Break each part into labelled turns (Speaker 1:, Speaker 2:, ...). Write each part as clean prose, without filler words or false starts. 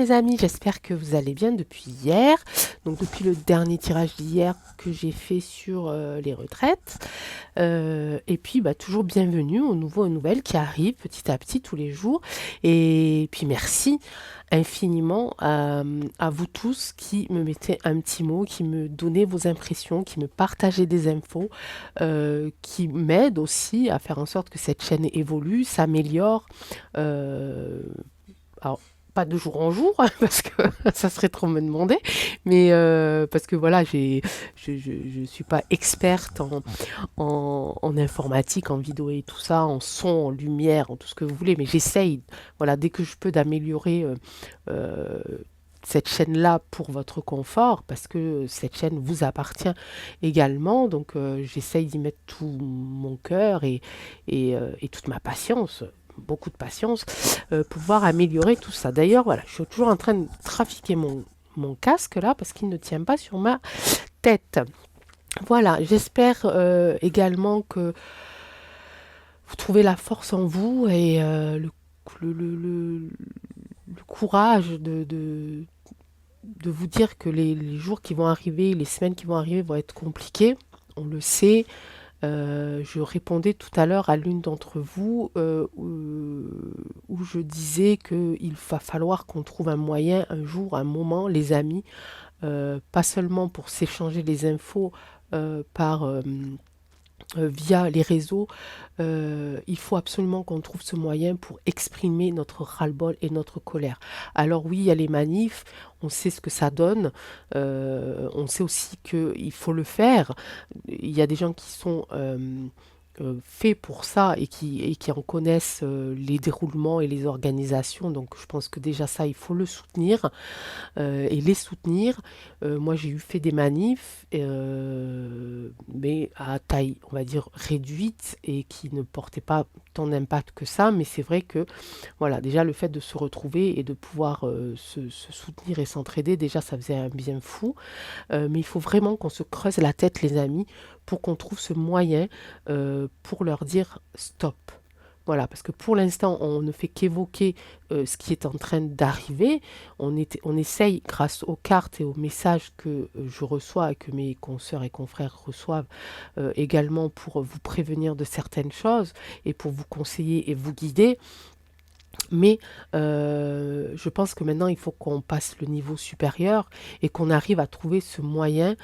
Speaker 1: mes amis, j'espère que vous allez bien depuis hier. Donc depuis le dernier tirage d'hier que j'ai fait sur les retraites. Et puis toujours bienvenue aux nouveaux et aux nouvelles qui arrivent petit à petit tous les jours. Et puis merci infiniment à vous tous qui me mettez un petit mot, qui me donnez vos impressions, qui me partagez des infos, qui m'aident aussi à faire en sorte que cette chaîne évolue, s'améliore. Euh, alors, pas de jour en jour, parce que ça serait trop me demander, mais parce que voilà, je suis pas experte en informatique, en vidéo et tout ça, en son, en lumière, en tout ce que vous voulez, mais j'essaye, voilà, dès que je peux, d'améliorer euh, cette chaîne-là pour votre confort, parce que cette chaîne vous appartient également, donc j'essaye d'y mettre tout mon cœur et toute ma patience, beaucoup de patience, pouvoir améliorer tout ça. D'ailleurs, voilà, je suis toujours en train de trafiquer mon casque là, parce qu'il ne tient pas sur ma tête. Voilà, j'espère également que vous trouvez la force en vous et le, le- le- le courage de vous dire que les jours qui vont arriver, les semaines qui vont arriver vont être compliquées. On le sait. Je répondais tout à l'heure à l'une d'entre vous où je disais qu'il va falloir qu'on trouve un moyen, un jour, un moment, les amis, pas seulement pour s'échanger les infos via les réseaux, il faut absolument qu'on trouve ce moyen pour exprimer notre ras-le-bol et notre colère. Alors oui, il y a les manifs, on sait ce que ça donne, on sait aussi qu'il faut le faire. Il y a des gens qui sont faits pour ça et qui en connaissent les déroulements et les organisations. Donc je pense que déjà ça, il faut le soutenir et les soutenir. Moi, j'ai eu fait des manifs, mais à taille, on va dire, réduite et qui ne portaient pas tant d'impact que ça. Mais c'est vrai que, voilà, déjà le fait de se retrouver et de pouvoir se soutenir et s'entraider, déjà, ça faisait un bien fou. Mais il faut vraiment qu'on se creuse la tête, les amis, pour qu'on trouve ce moyen pour leur dire stop. Voilà, parce que pour l'instant, on ne fait qu'évoquer ce qui est en train d'arriver. On essaye, grâce aux cartes et aux messages que je reçois et que mes consoeurs et confrères reçoivent également pour vous prévenir de certaines choses et pour vous conseiller et vous guider. Mais je pense que maintenant, il faut qu'on passe le niveau supérieur et qu'on arrive à trouver ce moyen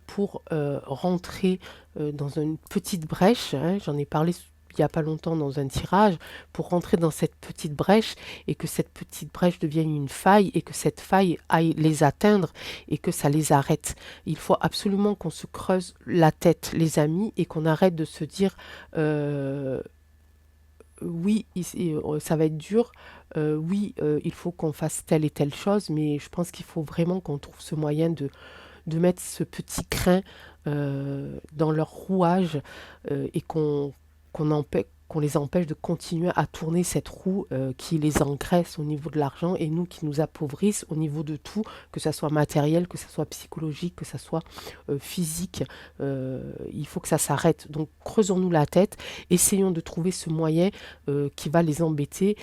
Speaker 1: pour rentrer dans une petite brèche, hein. J'en ai parlé il n'y a pas longtemps dans un tirage, pour rentrer dans cette petite brèche et que cette petite brèche devienne une faille et que cette faille aille les atteindre et que ça les arrête. Il faut absolument qu'on se creuse la tête, les amis, et qu'on arrête de se dire... oui, ça va être dur. Oui, il faut qu'on fasse telle et telle chose, mais je pense qu'il faut vraiment qu'on trouve ce moyen de mettre ce petit crin dans leur rouage et qu'on les empêche de continuer à tourner cette roue qui les engraisse au niveau de l'argent et nous qui nous appauvrissent au niveau de tout, que ça soit matériel, que ça soit psychologique, que ça soit physique. Il faut que ça s'arrête. Donc creusons-nous la tête, essayons de trouver ce moyen qui va les embêter.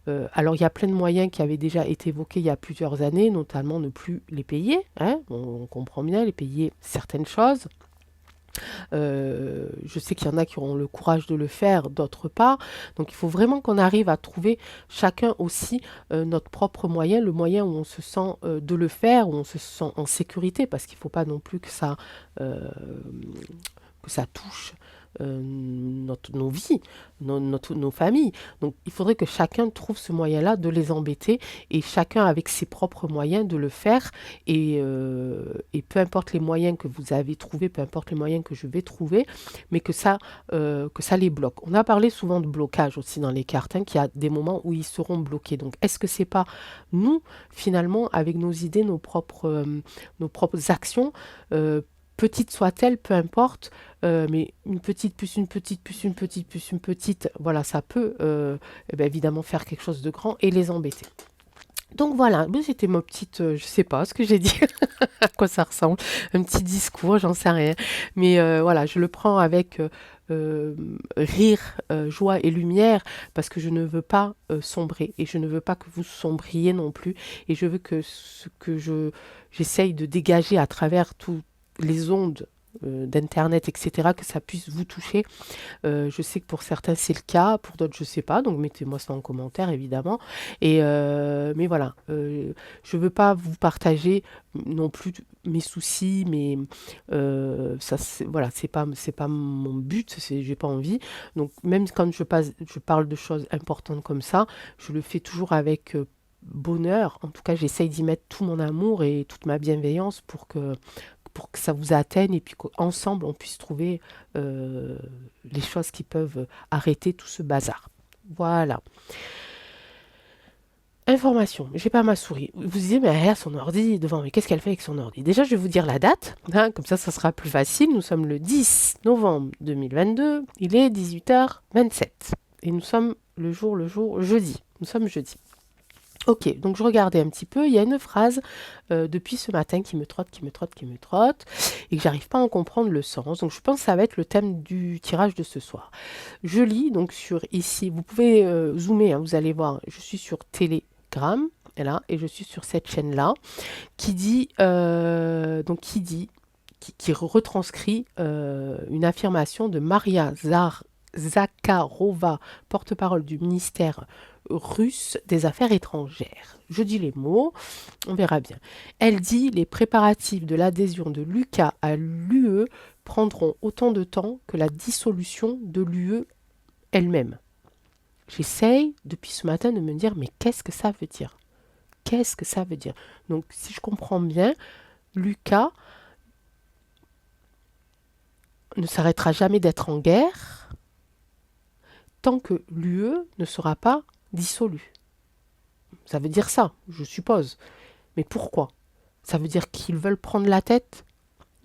Speaker 1: Alors il y a plein de moyens qui avaient déjà été évoqués il y a plusieurs années, notamment ne plus les payer, hein, on comprend bien, les payer certaines choses. Je sais qu'il y en a qui auront le courage de le faire, d'autres pas. Donc il faut vraiment qu'on arrive à trouver chacun aussi notre propre moyen, le moyen où on se sent de le faire, où on se sent en sécurité, parce qu'il ne faut pas non plus euh, que ça touche nos vies, nos familles. Donc il faudrait que chacun trouve ce moyen-là de les embêter et chacun avec ses propres moyens de le faire et peu importe les moyens que vous avez trouvés, peu importe les moyens que je vais trouver, mais que ça les bloque. On a parlé souvent de blocage aussi dans les cartes, hein, qu'il y a des moments où ils seront bloqués. Donc est-ce que c'est pas nous, finalement, avec nos idées, nos propres actions, petites soient-elles, peu importe, mais une petite puce, une petite puce, une petite puce, une petite, voilà, ça peut évidemment faire quelque chose de grand et les embêter. Donc voilà, mais c'était ma petite, je sais pas ce que j'ai dit, à quoi ça ressemble, un petit discours, j'en sais rien. Mais voilà, je le prends avec euh, rire, joie et lumière, parce que je ne veux pas sombrer, et je ne veux pas que vous sombriez non plus, et je veux que ce que j'essaye de dégager à travers toutes les ondes d'internet, etc., que ça puisse vous toucher. Je sais que pour certains c'est le cas, pour d'autres je sais pas, donc mettez-moi ça en commentaire évidemment. Et mais voilà, je veux pas vous partager non plus mes soucis, mais ça voilà, c'est pas mon but, j'ai pas envie. Donc même quand je parle de choses importantes comme ça, je le fais toujours avec bonheur. En tout cas, j'essaye d'y mettre tout mon amour et toute ma bienveillance pour que ça vous atteigne et puis qu'ensemble on puisse trouver euh, les choses qui peuvent arrêter tout ce bazar. Voilà. Information, j'ai pas ma souris. Vous disiez, mais elle a son ordi devant, mais qu'est-ce qu'elle fait avec son ordi? Déjà, je vais vous dire la date, hein, comme ça sera plus facile. Nous sommes le 10 novembre 2022, il est 18h27. Et nous sommes jeudi. Nous sommes jeudi. Ok, donc je regardais un petit peu, il y a une phrase depuis ce matin qui me trotte, et que j'arrive pas à en comprendre le sens. Donc je pense que ça va être le thème du tirage de ce soir. Je lis donc sur ici, vous pouvez zoomer, hein, vous allez voir, je suis sur Telegram, et là, et je suis sur cette chaîne-là, qui dit, qui retranscrit une affirmation de Maria Zakharova, porte-parole du ministère russe des Affaires étrangères. Je dis les mots, on verra bien. Elle dit les préparatifs de l'adhésion de l'UK à l'UE prendront autant de temps que la dissolution de l'UE elle-même. J'essaye depuis ce matin de me dire mais qu'est-ce que ça veut dire? Qu'est-ce que ça veut dire? Donc si je comprends bien, l'UK ne s'arrêtera jamais d'être en guerre tant que l'UE ne sera pas dissolue. Ça veut dire ça, je suppose. Mais pourquoi? Ça veut dire qu'ils veulent prendre la tête.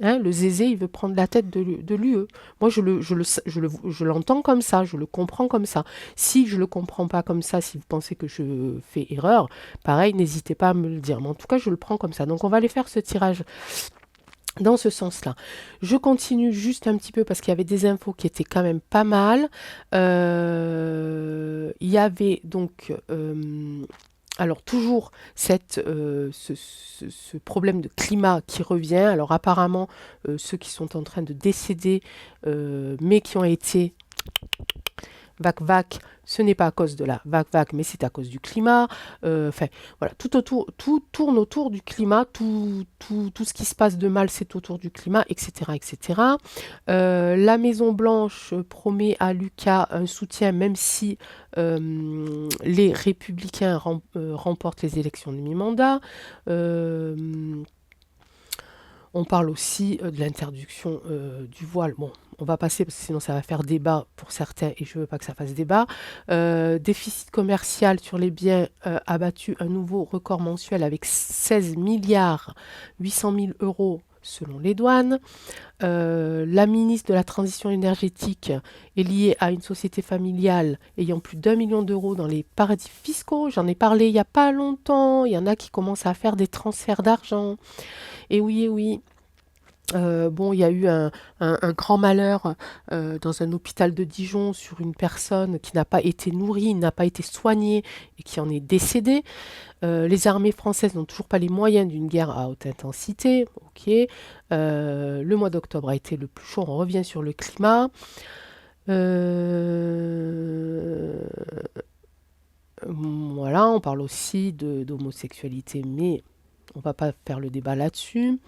Speaker 1: Hein, le zézé, il veut prendre la tête de l'UE. Moi, je l'entends comme ça, je le comprends comme ça. Si je ne le comprends pas comme ça, si vous pensez que je fais erreur, pareil, n'hésitez pas à me le dire. Mais en tout cas, je le prends comme ça. Donc, on va aller faire ce tirage dans ce sens-là. Je continue juste un petit peu parce qu'il y avait des infos qui étaient quand même pas mal. Il y avait donc alors toujours ce problème de climat qui revient. Alors apparemment, ceux qui sont en train de décéder, mais qui ont été vac, ce n'est pas à cause de la vac, mais c'est à cause du climat. Enfin, voilà, tout tourne autour du climat, tout ce qui se passe de mal, c'est autour du climat, etc., etc. La Maison Blanche promet à Lucas un soutien, même si les républicains remportent les élections de mi-mandat. On parle aussi de l'interdiction du voile. Bon, on va passer parce que sinon ça va faire débat pour certains et je ne veux pas que ça fasse débat. Déficit commercial sur les biens a battu un nouveau record mensuel avec 16 milliards 800 000 euros selon les douanes. La ministre de la Transition énergétique est liée à une société familiale ayant plus d'1 million d'euros dans les paradis fiscaux. J'en ai parlé il n'y a pas longtemps. Il y en a qui commencent à faire des transferts d'argent. Et oui, et oui. Bon, il y a eu un grand malheur dans un hôpital de Dijon sur une personne qui n'a pas été nourrie, n'a pas été soignée et qui en est décédée. Les armées françaises n'ont toujours pas les moyens d'une guerre à haute intensité. Ok. Le mois d'octobre a été le plus chaud. On revient sur le climat. Voilà, on parle aussi d'homosexualité, mais on va pas faire le débat là-dessus.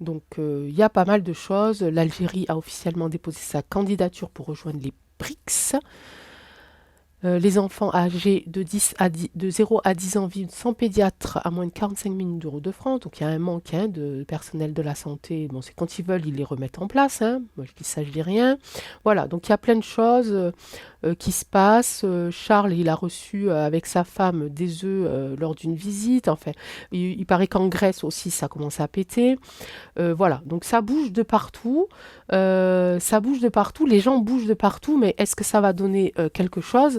Speaker 1: Donc, il y a pas mal de choses. L'Algérie a officiellement déposé sa candidature pour rejoindre les BRICS. Les enfants âgés de 0 à 10 ans vivent sans pédiatre à moins de 45 minutes d'euros de France. Donc il y a un manque de personnel de la santé. Bon, c'est quand ils veulent, ils les remettent en place. Hein. Moi, je dis ça, je dis rien. Voilà, donc il y a plein de choses qui se passent. Charles, il a reçu avec sa femme des œufs lors d'une visite. Enfin, il paraît qu'en Grèce aussi, ça commence à péter. Voilà, donc ça bouge de partout. Ça bouge de partout. Les gens bougent de partout. Mais est-ce que ça va donner quelque chose?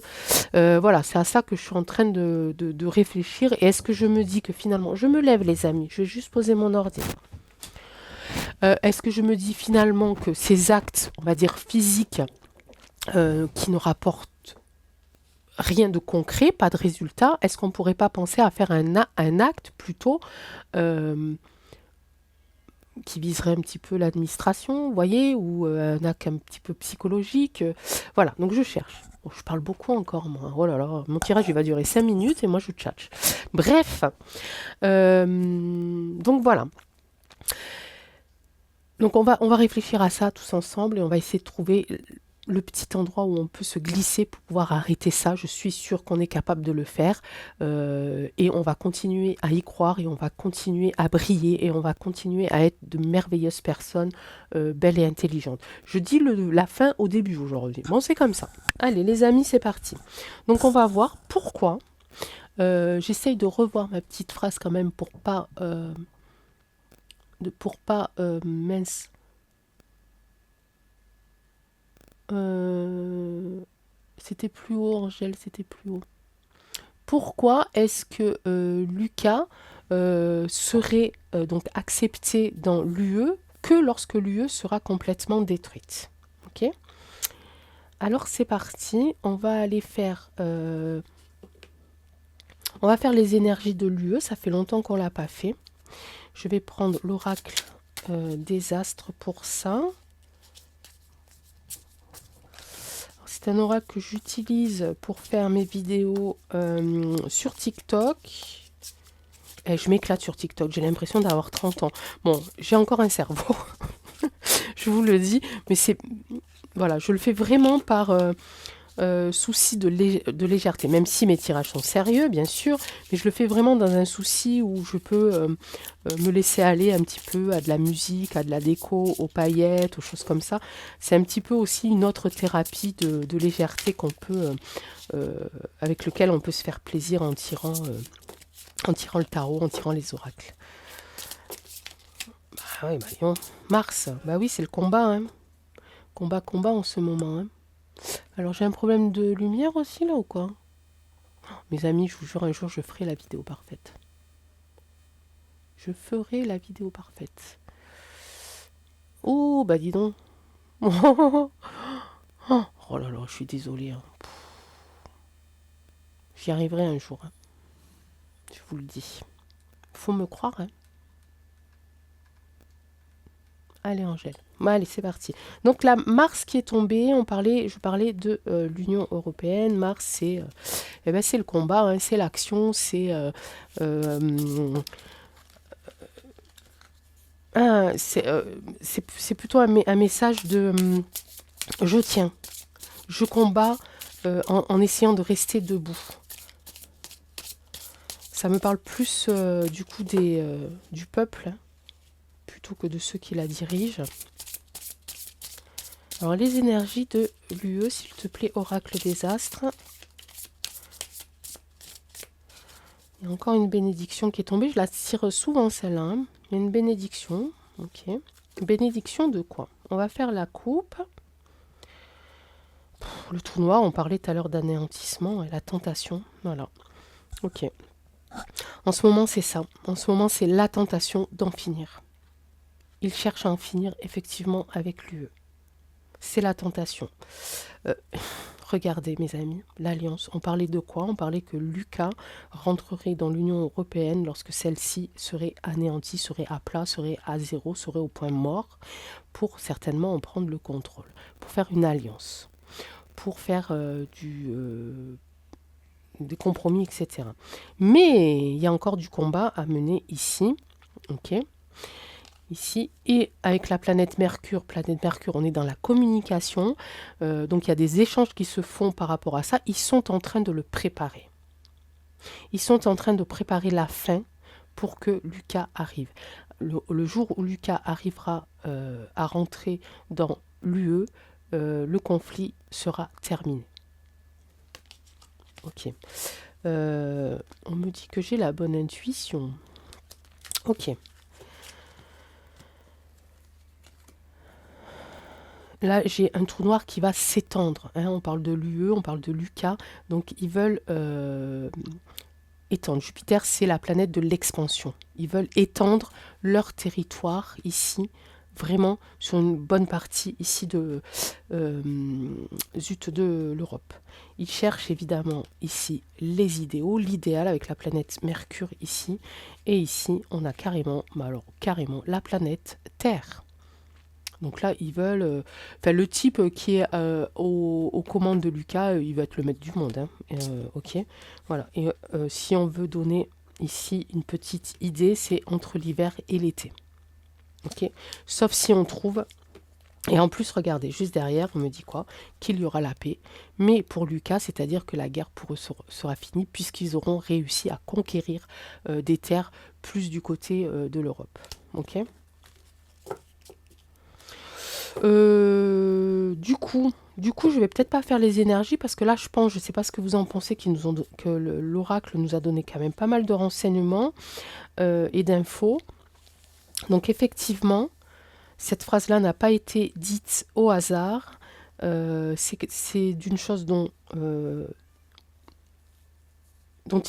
Speaker 1: Voilà, c'est à ça que je suis en train de réfléchir. Et est-ce que je me dis que finalement, je me lève les amis, je vais juste poser mon ordi. Est-ce que je me dis finalement que ces actes, on va dire physiques, qui ne rapportent rien de concret, pas de résultat, est-ce qu'on ne pourrait pas penser à faire un acte plutôt qui viserait un petit peu l'administration, vous voyez, ou un acte un petit peu psychologique. Voilà, donc je cherche. Bon, je parle beaucoup encore, moi. Oh là là, mon tirage, il va durer 5 minutes et moi, je tchatche. Bref, donc voilà. Donc on va réfléchir à ça tous ensemble et on va essayer de trouver le petit endroit où on peut se glisser pour pouvoir arrêter ça. Je suis sûre qu'on est capable de le faire et on va continuer à y croire et on va continuer à briller et on va continuer à être de merveilleuses personnes belles et intelligentes. Je dis la fin au début aujourd'hui. Bon, c'est comme ça. Allez les amis, c'est parti. Donc on va voir pourquoi. J'essaye de revoir ma petite phrase quand même pour pas mince. C'était plus haut, Angèle, c'était plus haut. Pourquoi est-ce que Lucas serait donc accepté dans l'UE que lorsque l'UE sera complètement détruite? Ok. Alors c'est parti, on va aller faire... on va faire les énergies de l'UE, ça fait longtemps qu'on ne l'a pas fait. Je vais prendre l'oracle des astres pour ça. C'est un oracle que j'utilise pour faire mes vidéos sur TikTok. Et je m'éclate sur TikTok, j'ai l'impression d'avoir 30 ans. Bon, j'ai encore un cerveau, je vous le dis, mais c'est... Voilà, je le fais vraiment par souci de légèreté, même si mes tirages sont sérieux, bien sûr, mais je le fais vraiment dans un souci où je peux me laisser aller un petit peu à de la musique, à de la déco, aux paillettes, aux choses comme ça. C'est un petit peu aussi une autre thérapie de légèreté qu'on peut, avec lequel on peut se faire plaisir en tirant le tarot, en tirant les oracles. Bah oui, bah non. Mars, bah oui, c'est le combat, hein. Combat en ce moment, hein. Alors j'ai un problème de lumière aussi là ou quoi? Mes amis, je vous jure, un jour je ferai la vidéo parfaite. Je ferai la vidéo parfaite. Oh, bah dis donc. Oh là là, je suis désolée, hein. J'y arriverai un jour, hein. Je vous le dis. Faut me croire, hein. Allez Angèle. Bon, allez, c'est parti. Donc la Mars qui est tombée, je parlais de l'Union européenne. Mars, c'est c'est le combat, hein, c'est l'action, c'est plutôt un message de je tiens, je combats en essayant de rester debout. Ça me parle plus du coup du peuple, hein, plutôt que de ceux qui la dirigent. Alors les énergies de l'UE, s'il te plaît, oracle des astres. Il y a encore une bénédiction qui est tombée. Je la tire souvent celle-là, hein. Il y a une bénédiction. Ok. Bénédiction de quoi? On va faire la coupe. Le trou noir, on parlait tout à l'heure d'anéantissement et la tentation. Voilà. Ok. En ce moment, c'est ça. En ce moment, c'est la tentation d'en finir. Il cherche à en finir effectivement avec l'UE. C'est la tentation. Regardez mes amis, l'alliance. On parlait de quoi? On parlait que Lucas rentrerait dans l'Union européenne lorsque celle-ci serait anéantie, serait à plat, serait à zéro, serait au point mort, pour certainement en prendre le contrôle, pour faire une alliance, pour faire des compromis, etc. Mais il y a encore du combat à mener ici, ok? Ici, et avec la planète Mercure, on est dans la communication, donc il y a des échanges qui se font par rapport à ça. Ils sont en train de le préparer. Ils sont en train de préparer la fin pour que Lucas arrive. Le jour où Lucas arrivera à rentrer dans l'UE, le conflit sera terminé. Ok. On me dit que j'ai la bonne intuition. Ok. là, j'ai un trou noir qui va s'étendre, hein. On parle de l'UE, on parle de Lucas. Donc, ils veulent étendre. Jupiter, c'est la planète de l'expansion. Ils veulent étendre leur territoire ici, vraiment sur une bonne partie ici de l'Europe. Ils cherchent évidemment ici les idéaux, l'idéal avec la planète Mercure ici. Et ici, on a carrément, carrément la planète Terre. Donc là, ils veulent... le type qui est aux commandes de Lucas, il va être le maître du monde, hein. Ok, voilà. Et si on veut donner ici une petite idée, c'est entre l'hiver et l'été. Ok, sauf si on trouve... Et en plus, regardez, juste derrière, on me dit quoi? Qu'il y aura la paix. Mais pour Lucas, c'est-à-dire que la guerre pour eux sera finie, puisqu'ils auront réussi à conquérir des terres plus du côté de l'Europe. Ok. Du coup, je vais peut-être pas faire les énergies parce que là, je pense, je sais pas ce que vous en pensez, que l'oracle nous a donné quand même pas mal de renseignements et d'infos. Donc effectivement, cette phrase-là n'a pas été dite au hasard. C'est d'une chose dont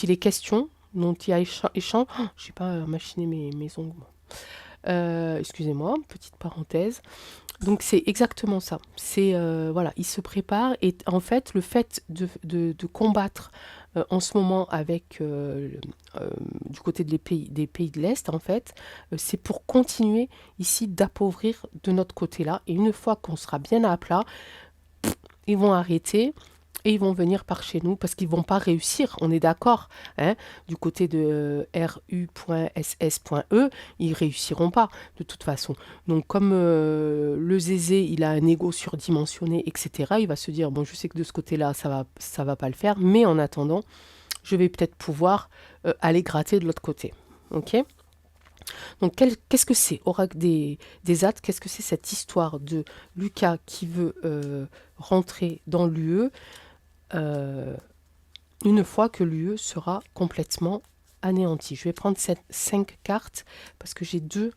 Speaker 1: il est question, dont il y a échange. Oh, je n'ai pas machiné mes ongles. Excusez-moi, petite parenthèse. Donc c'est exactement ça. C'est voilà, il se prépare et en fait le fait de combattre en ce moment avec du côté des pays de l'Est en fait, c'est pour continuer ici d'appauvrir de notre côté là. Et une fois qu'on sera bien à plat, ils vont arrêter. Et ils vont venir par chez nous parce qu'ils ne vont pas réussir, on est d'accord, hein, du côté de ru.ss.e, ils ne réussiront pas de toute façon. Donc comme le zézé, il a un ego surdimensionné, etc., il va se dire, bon, je sais que de ce côté-là, ça va pas le faire, mais en attendant, je vais peut-être pouvoir aller gratter de l'autre côté. Ok ? Donc qu'est-ce que c'est, Oracle des Attes? Qu'est-ce que c'est cette histoire de Lucas qui veut rentrer dans l'UE une fois que l'UE sera complètement anéantie? Je vais prendre 5 cartes parce que j'ai deux.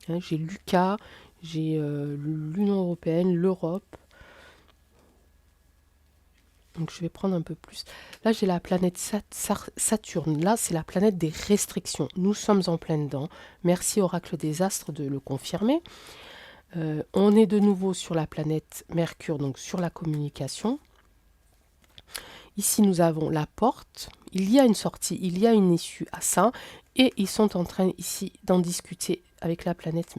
Speaker 1: Hein, j'ai Lucas, j'ai l'Union européenne, l'Europe. Donc je vais prendre un peu plus. Là, j'ai la planète Saturne. Là, c'est la planète des restrictions. Nous sommes en plein dedans. Merci Oracle des Astres de le confirmer. On est de nouveau sur la planète Mercure, donc sur la communication. Ici, nous avons la porte. Il y a une sortie, il y a une issue à ça. Et ils sont en train ici d'en discuter avec la planète,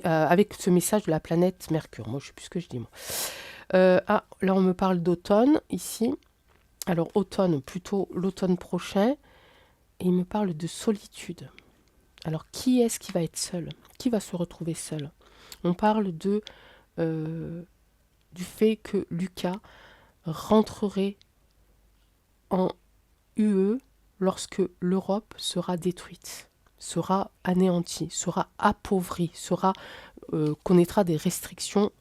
Speaker 1: avec ce message de la planète Mercure. Moi, je ne sais plus ce que je dis. Moi. Là, on me parle d'automne ici. Alors, automne, plutôt l'automne prochain. Et il me parle de solitude. Alors, qui est-ce qui va être seul? Qui va se retrouver seul? On parle du fait que Lucas rentrerait en UE lorsque l'Europe sera détruite, sera anéantie, sera appauvrie, connaîtra des restrictions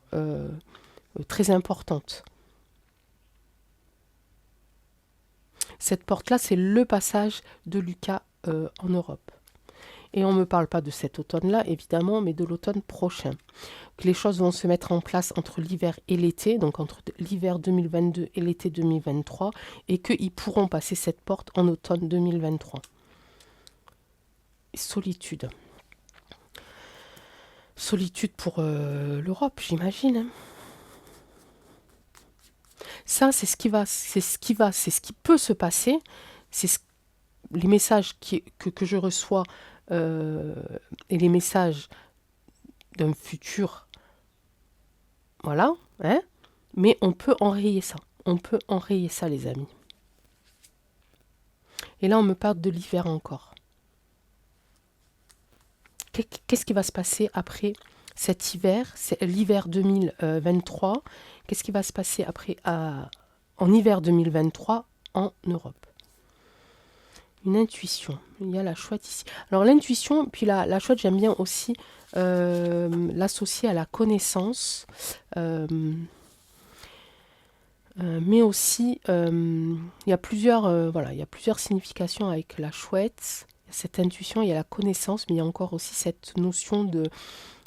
Speaker 1: très importantes. Cette porte-là, c'est le passage de Lucas en Europe. Et on ne me parle pas de cet automne-là, évidemment, mais de l'automne prochain. Que les choses vont se mettre en place entre l'hiver et l'été, donc entre l'hiver 2022 et l'été 2023, et qu'ils pourront passer cette porte en automne 2023. Solitude. Solitude pour l'Europe, j'imagine. Hein. Ça, c'est ce qui peut se passer. C'est les messages que je reçois et les messages d'un futur, voilà, hein, mais on peut enrayer ça. On peut enrayer ça, les amis. Et là, on me parle de l'hiver encore. Qu'est-ce qui va se passer après cet hiver? C'est l'hiver 2023. Qu'est-ce qui va se passer après en hiver 2023 en Europe? Une intuition. Il y a la chouette ici. Alors l'intuition, puis la chouette, j'aime bien aussi l'associer à la connaissance. Mais aussi, il y a plusieurs significations avec la chouette. Il y a cette intuition, il y a la connaissance, mais il y a encore aussi cette notion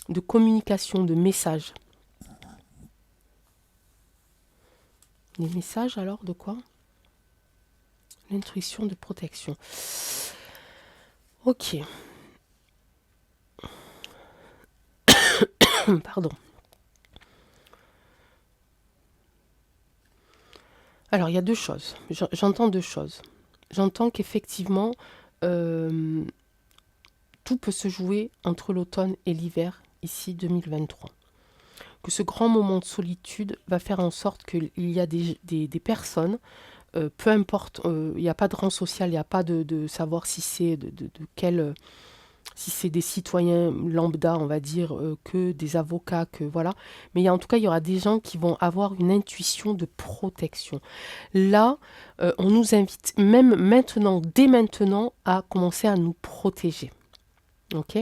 Speaker 1: de communication, de messages. Les messages alors de quoi? L'intuition de protection. Ok. Pardon. Alors, il y a deux choses. J'entends deux choses. J'entends qu'effectivement, euh, tout peut se jouer entre l'automne et l'hiver, ici 2023. Que ce grand moment de solitude va faire en sorte qu'il y a des personnes, peu importe, il n'y a pas de rang social, il n'y a pas de savoir si c'est de quel... si c'est des citoyens lambda, on va dire, que des avocats, que voilà. Mais en tout cas, il y aura des gens qui vont avoir une intuition de protection. Là, on nous invite, même maintenant, dès maintenant, à commencer à nous protéger. Ok?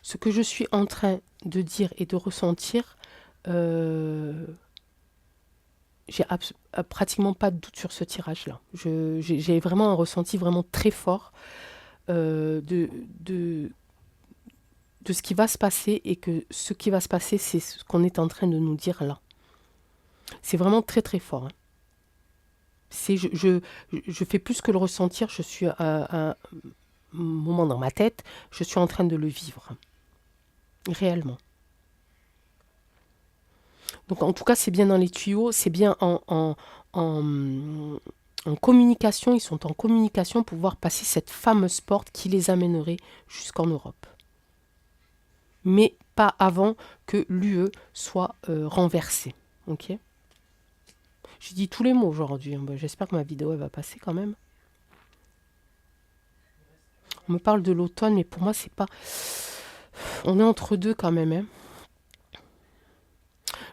Speaker 1: Ce que je suis en train de dire et de ressentir, j'ai pratiquement pas de doute sur ce tirage-là. J'ai vraiment un ressenti vraiment très fort de ce qui va se passer et que ce qui va se passer, c'est ce qu'on est en train de nous dire là. C'est vraiment très très fort. Hein. Je fais plus que le ressentir, je suis à un moment dans ma tête, je suis en train de le vivre. Réellement. Donc en tout cas, c'est bien dans les tuyaux, c'est bien en communication, ils sont en communication pour pouvoir passer cette fameuse porte qui les amènerait jusqu'en Europe. Mais pas avant que l'UE soit renversée. Ok? J'ai dit tous les mots aujourd'hui. Hein. J'espère que ma vidéo elle va passer quand même. On me parle de l'automne, mais pour moi, c'est pas... On est entre deux quand même. Hein.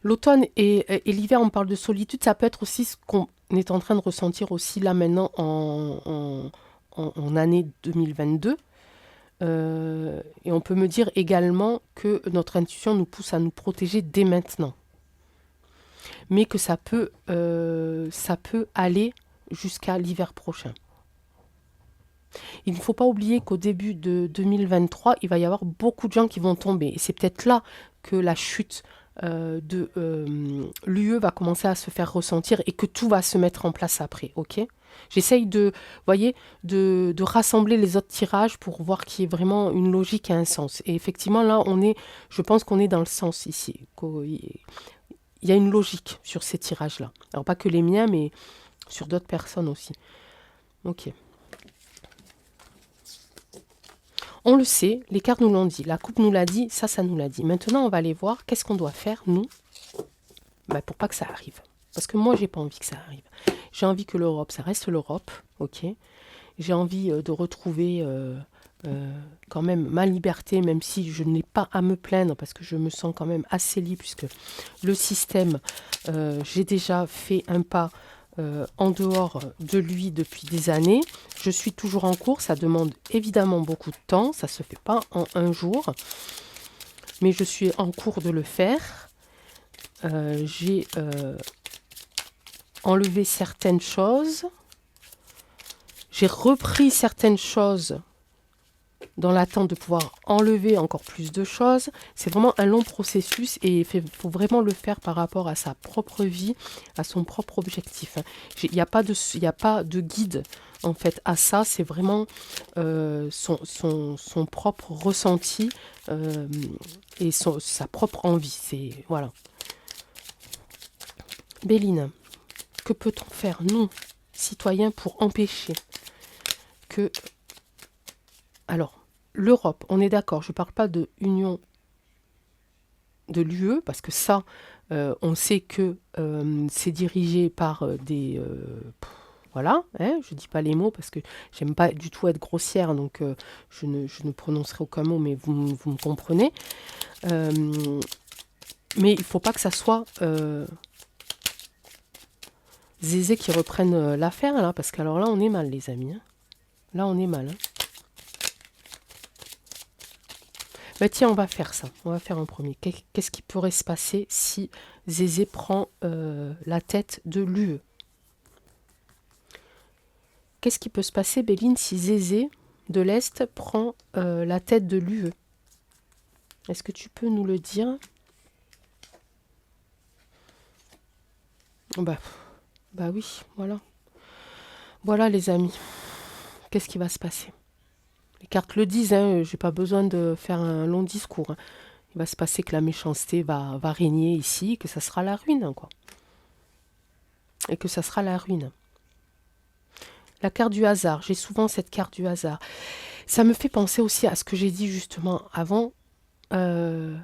Speaker 1: L'automne et l'hiver, on parle de solitude. Ça peut être aussi ce qu'on est en train de ressentir aussi là maintenant en année 2022. Et on peut me dire également que notre intuition nous pousse à nous protéger dès maintenant. Mais que ça peut aller jusqu'à l'hiver prochain. Il ne faut pas oublier qu'au début de 2023, il va y avoir beaucoup de gens qui vont tomber. Et c'est peut-être là que la chute de l'UE va commencer à se faire ressentir et que tout va se mettre en place après. Ok ? J'essaye de rassembler les autres tirages pour voir qu'il y ait vraiment une logique et un sens. Et effectivement, là, je pense qu'on est dans le sens ici. Il y a une logique sur ces tirages-là. Alors, pas que les miens, mais sur d'autres personnes aussi. Ok. On le sait, les cartes nous l'ont dit, la coupe nous l'a dit, ça nous l'a dit. Maintenant, on va aller voir qu'est-ce qu'on doit faire, nous, pour pas que ça arrive. Parce que moi, j'ai pas envie que ça arrive. J'ai envie que l'Europe, ça reste l'Europe, ok. J'ai envie de retrouver quand même ma liberté, même si je n'ai pas à me plaindre, parce que je me sens quand même assez libre, puisque le système, j'ai déjà fait un pas en dehors de lui depuis des années. Je suis toujours en cours, ça demande évidemment beaucoup de temps, ça ne se fait pas en un jour, mais je suis en cours de le faire. J'ai enlevé certaines choses, j'ai repris certaines choses dans l'attente de pouvoir enlever encore plus de choses. C'est vraiment un long processus et il faut vraiment le faire par rapport à sa propre vie, à son propre objectif. Il n'y a pas de guide en fait à ça, c'est vraiment son propre ressenti et sa propre envie. Voilà. Béline, que peut-on faire, nous, citoyens, pour empêcher que... Alors, l'Europe, on est d'accord, je ne parle pas de union de l'UE, parce que ça, on sait que c'est dirigé par des... voilà, hein, je ne dis pas les mots parce que j'aime pas du tout être grossière, donc je ne prononcerai aucun mot, mais vous me comprenez. Mais il ne faut pas que ça soit Zézé qui reprenne l'affaire, là, parce qu'alors là, on est mal, les amis. Hein. Là, on est mal. Hein. Bah tiens, on va faire ça. On va faire un premier. Qu'est-ce qui pourrait se passer si Zézé prend la tête de l'UE? Qu'est-ce qui peut se passer, Béline, si Zézé de l'Est prend la tête de l'UE? Est-ce que tu peux nous le dire? Bah, bah oui, voilà. Voilà les amis, qu'est-ce qui va se passer? Les cartes le disent, hein, j'ai pas besoin de faire un long discours, hein. Il va se passer que la méchanceté va régner ici, que ça sera la ruine, quoi. Et que ça sera la ruine. La carte du hasard, j'ai souvent cette carte du hasard. Ça me fait penser aussi à ce que j'ai dit justement avant. Peut-être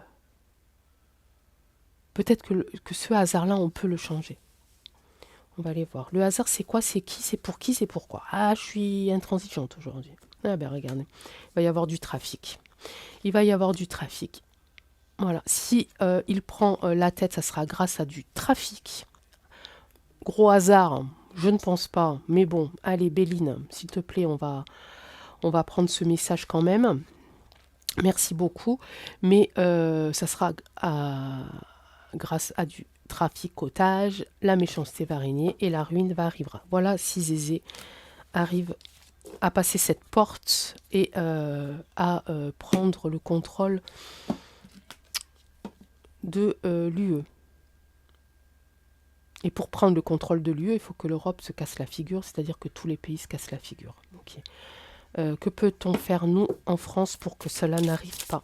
Speaker 1: que ce hasard-là, on peut le changer. On va aller voir. Le hasard, c'est quoi? C'est qui? C'est pour qui? C'est pourquoi? Ah, je suis intransigeante aujourd'hui. Ah ben regardez, il va y avoir du trafic. Il va y avoir du trafic. Voilà. Si il prend la tête, ça sera grâce à du trafic. Gros hasard, je ne pense pas. Mais bon, allez, Béline, s'il te plaît, on va prendre ce message quand même. Merci beaucoup. Mais ça sera grâce à du traficotage, la méchanceté va régner et la ruine va arriver. Voilà si Zézé arrive à passer cette porte et à prendre le contrôle de l'UE. Et pour prendre le contrôle de l'UE, il faut que l'Europe se casse la figure, c'est-à-dire que tous les pays se cassent la figure. Okay. Que peut-on faire, nous, en France, pour que cela n'arrive pas?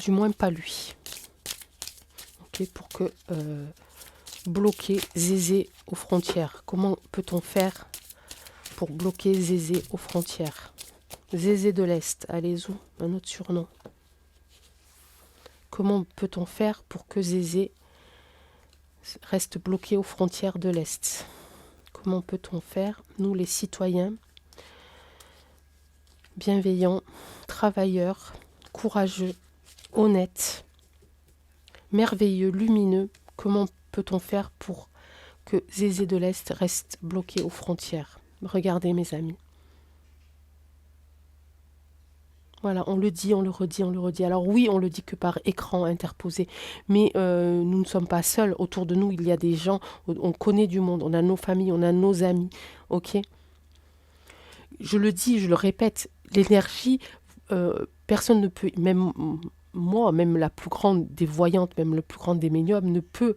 Speaker 1: Du moins pas lui. Okay, pour que bloquer Zézé aux frontières. Comment peut-on faire pour bloquer Zézé aux frontières? Zézé de l'Est, allez-y, un autre surnom. Comment peut-on faire pour que Zézé reste bloqué aux frontières de l'Est? Comment peut-on faire, nous les citoyens, bienveillants, travailleurs, courageux, honnêtes, merveilleux, lumineux, comment peut-on faire pour que Zézé de l'Est reste bloqué aux frontières? Regardez mes amis. Voilà, on le dit, on le redit, on le redit. Alors oui, on le dit que par écran interposé, mais nous ne sommes pas seuls. Autour de nous, il y a des gens, on connaît du monde, on a nos familles, on a nos amis, ok? Je le dis, je le répète, l'énergie, personne ne peut, même moi, même la plus grande des voyantes, même le plus grand des médiums, ne peut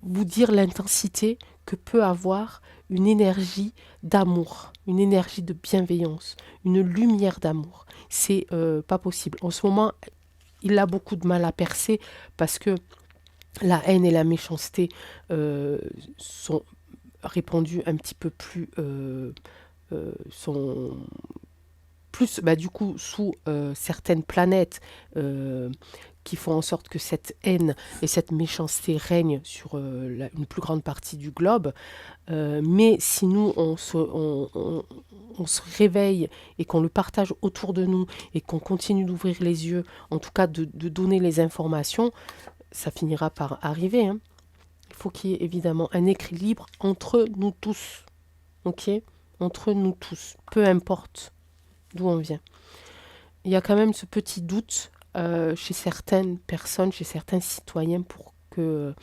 Speaker 1: vous dire l'intensité que peut avoir une énergie d'amour, une énergie de bienveillance, une lumière d'amour. C'est pas possible. En ce moment, il a beaucoup de mal à percer parce que la haine et la méchanceté sont répandues un petit peu plus... sont plus, bah, du coup, sous certaines planètes qui font en sorte que cette haine et cette méchanceté règnent sur une plus grande partie du globe. Mais si nous, on se réveille et qu'on le partage autour de nous et qu'on continue d'ouvrir les yeux, en tout cas de donner les informations, ça finira par arriver, hein. Il faut qu'il y ait évidemment un équilibre entre nous tous. Ok? Entre nous tous. Peu importe d'où on vient. Il y a quand même ce petit doute chez certaines personnes, chez certains citoyens pour que...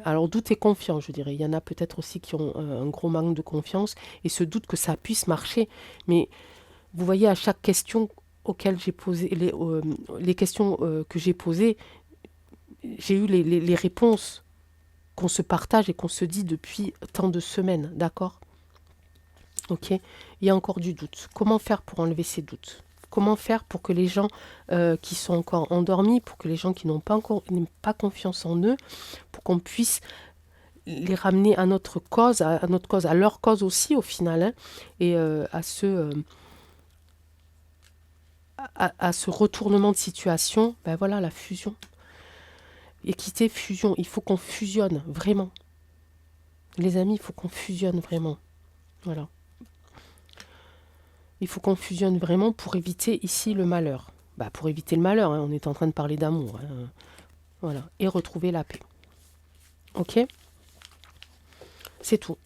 Speaker 1: alors doute et confiance, je dirais. Il y en a peut-être aussi qui ont un gros manque de confiance et se doutent que ça puisse marcher. Mais vous voyez, à chaque question auquel j'ai posé, les questions que j'ai posées, j'ai eu les réponses qu'on se partage et qu'on se dit depuis tant de semaines, d'accord? Ok? Il y a encore du doute. Comment faire pour enlever ces doutes? Comment faire pour que les gens qui sont encore endormis, pour que les gens qui n'ont pas encore n'ont pas confiance en eux, pour qu'on puisse les ramener à notre cause, à leur cause aussi au final, hein, et à ce retournement de situation, ben voilà, la fusion. Équité, fusion, il faut qu'on fusionne vraiment. Les amis, il faut qu'on fusionne vraiment. Voilà. Il faut qu'on fusionne vraiment pour éviter ici le malheur. Bah, pour éviter le malheur, hein, on est en train de parler d'amour. Hein. Voilà. Et retrouver la paix. Ok? C'est tout.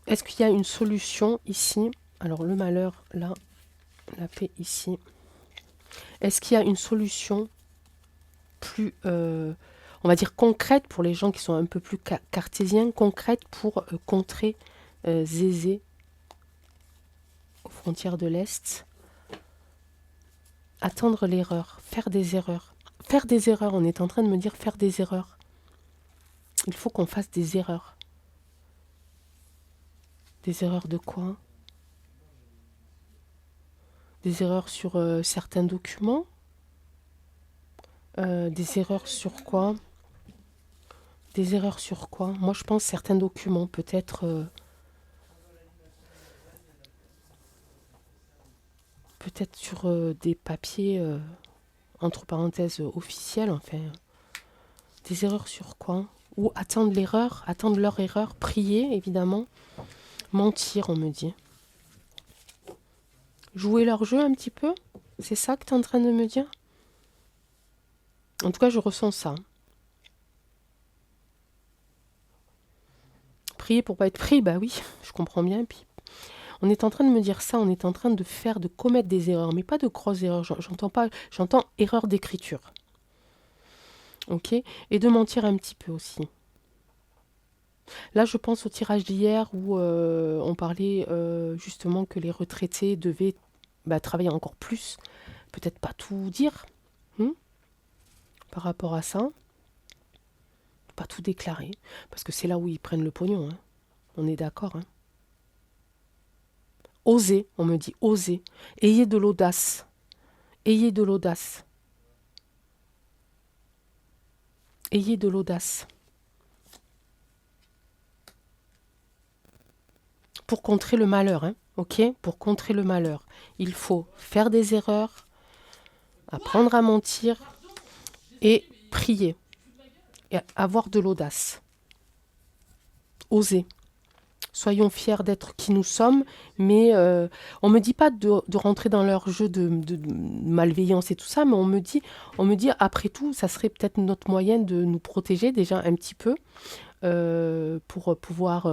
Speaker 1: Est-ce qu'il y a une solution ici? Alors le malheur là, la paix ici. Est-ce qu'il y a une solution plus, on va dire, concrète pour les gens qui sont un peu plus cartésiens, concrète pour contrer Zézé aux frontières de l'Est? Attendre l'erreur, faire des erreurs. Faire des erreurs, on est en train de me dire faire des erreurs. Il faut qu'on fasse des erreurs. Des erreurs de quoi? Des erreurs sur certains documents? Des erreurs sur quoi? Des erreurs sur quoi? Moi, je pense certains documents, peut-être peut-être sur des papiers, entre parenthèses, officiels, enfin. Des erreurs sur quoi? Ou attendre l'erreur, attendre leur erreur, prier, évidemment. Mentir, on me dit. Jouer leur jeu un petit peu? C'est ça que tu es en train de me dire? En tout cas, je ressens ça. Prier pour pas être pris, bah oui, je comprends bien. Puis on est en train de me dire ça, on est en train de commettre des erreurs, mais pas de grosses erreurs. J'entends erreur d'écriture. Ok? Et de mentir un petit peu aussi. Là, je pense au tirage d'hier où on parlait justement que les retraités devaient travailler encore plus, peut-être pas tout dire par rapport à ça, pas tout déclarer, parce que c'est là où ils prennent le pognon, hein. On est d'accord, hein. Osez, on me dit, osez. Ayez de l'audace. Ayez de l'audace. Ayez de l'audace. Pour contrer le malheur, hein, ok? Pour contrer le malheur, il faut faire des erreurs, apprendre à mentir et prier. Et avoir de l'audace. Oser. Soyons fiers d'être qui nous sommes, mais on me dit pas de rentrer dans leur jeu de malveillance et tout ça, mais on me dit après tout, ça serait peut-être notre moyen de nous protéger déjà un petit peu pour pouvoir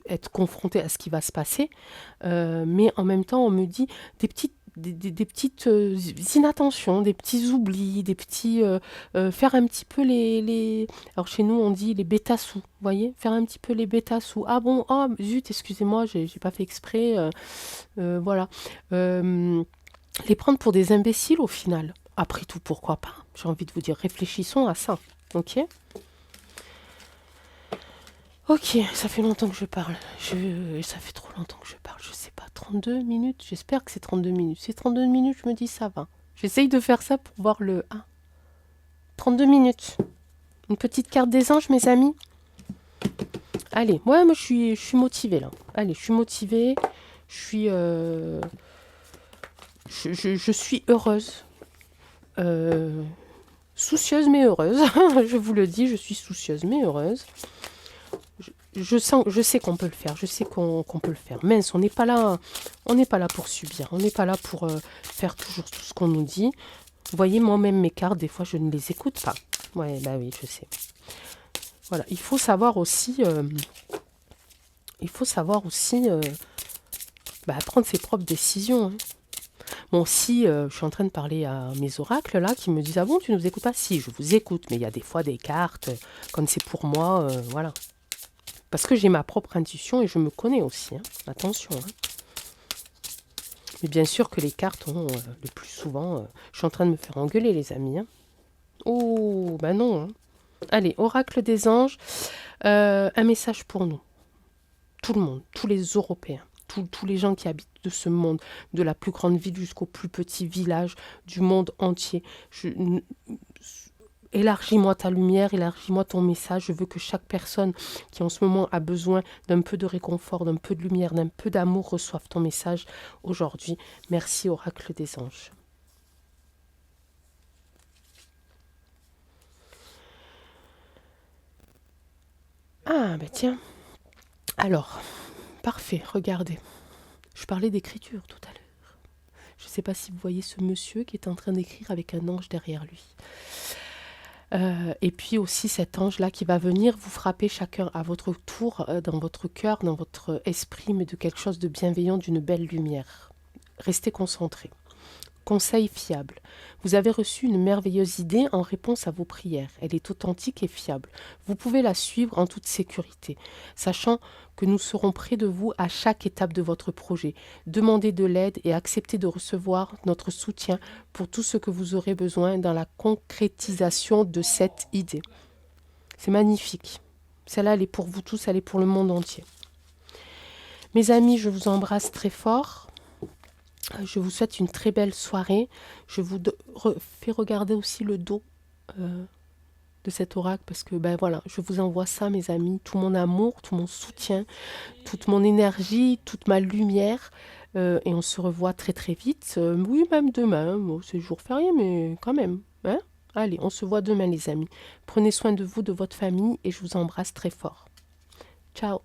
Speaker 1: être confronté à ce qui va se passer. Mais en même temps, on me dit des petites inattentions, des petits oublis, des petits faire un petit peu alors chez nous on dit les bêta-sous, vous voyez, faire un petit peu les bêta-sous. Ah bon, oh zut, excusez-moi, j'ai pas fait exprès, voilà. Les prendre pour des imbéciles au final. Après tout, pourquoi pas? J'ai envie de vous dire, réfléchissons à ça, ok? Ok, ça fait longtemps que je parle. Ça fait trop longtemps que je parle. Je sais pas, 32 minutes? J'espère que c'est 32 minutes. Si c'est 32 minutes, je me dis ça va. J'essaye de faire ça pour voir le 1. 32 minutes. Une petite carte des anges, mes amis. Allez, moi je suis motivée là. Allez, je suis motivée. Je suis, je suis heureuse. Soucieuse mais heureuse. Je vous le dis, je suis soucieuse mais heureuse. Je sais qu'on peut le faire, je sais qu'on peut le faire. Mince, on n'est pas là pour subir, on n'est pas là pour faire toujours tout ce qu'on nous dit. Vous voyez, moi-même mes cartes, des fois je ne les écoute pas. Ouais, bah oui, je sais. Voilà, il faut savoir aussi, prendre ses propres décisions, hein. Bon, si je suis en train de parler à mes oracles là, qui me disent ah bon, tu nous écoutes pas? Si, je vous écoute, mais il y a des fois des cartes, comme c'est pour moi, voilà. Parce que j'ai ma propre intuition et je me connais aussi, hein. Attention, hein. Mais bien sûr que les cartes ont le plus souvent... je suis en train de me faire engueuler, les amis, hein. Oh, ben non, hein. Allez, oracle des anges. Un message pour nous. Tout le monde, tous les Européens, tous les gens qui habitent de ce monde, de la plus grande ville jusqu'au plus petit village du monde entier. Élargis-moi ta lumière, élargis-moi ton message. Je veux que chaque personne qui en ce moment a besoin d'un peu de réconfort, d'un peu de lumière, d'un peu d'amour reçoive ton message aujourd'hui. Merci, oracle des anges. Ah, ben tiens. Alors, parfait, regardez. Je parlais d'écriture tout à l'heure. Je ne sais pas si vous voyez ce monsieur qui est en train d'écrire avec un ange derrière lui. Et puis aussi cet ange-là qui va venir vous frapper chacun à votre tour, dans votre cœur, dans votre esprit, mais de quelque chose de bienveillant, d'une belle lumière. Restez concentrés. Conseil fiable. Vous avez reçu une merveilleuse idée en réponse à vos prières. Elle est authentique et fiable. Vous pouvez la suivre en toute sécurité, sachant que nous serons près de vous à chaque étape de votre projet. Demandez de l'aide et acceptez de recevoir notre soutien pour tout ce que vous aurez besoin dans la concrétisation de cette idée. C'est magnifique. Celle-là, elle est pour vous tous, elle est pour le monde entier. Mes amis, je vous embrasse très fort. Je vous souhaite une très belle soirée. Je vous fais regarder aussi le dos de cet oracle parce que ben voilà, je vous envoie ça, mes amis, tout mon amour, tout mon soutien, toute mon énergie, toute ma lumière. Et on se revoit très très vite. Oui, même demain. Bon, c'est jour férié, mais quand même. Hein. Allez, on se voit demain, les amis. Prenez soin de vous, de votre famille, et je vous embrasse très fort. Ciao.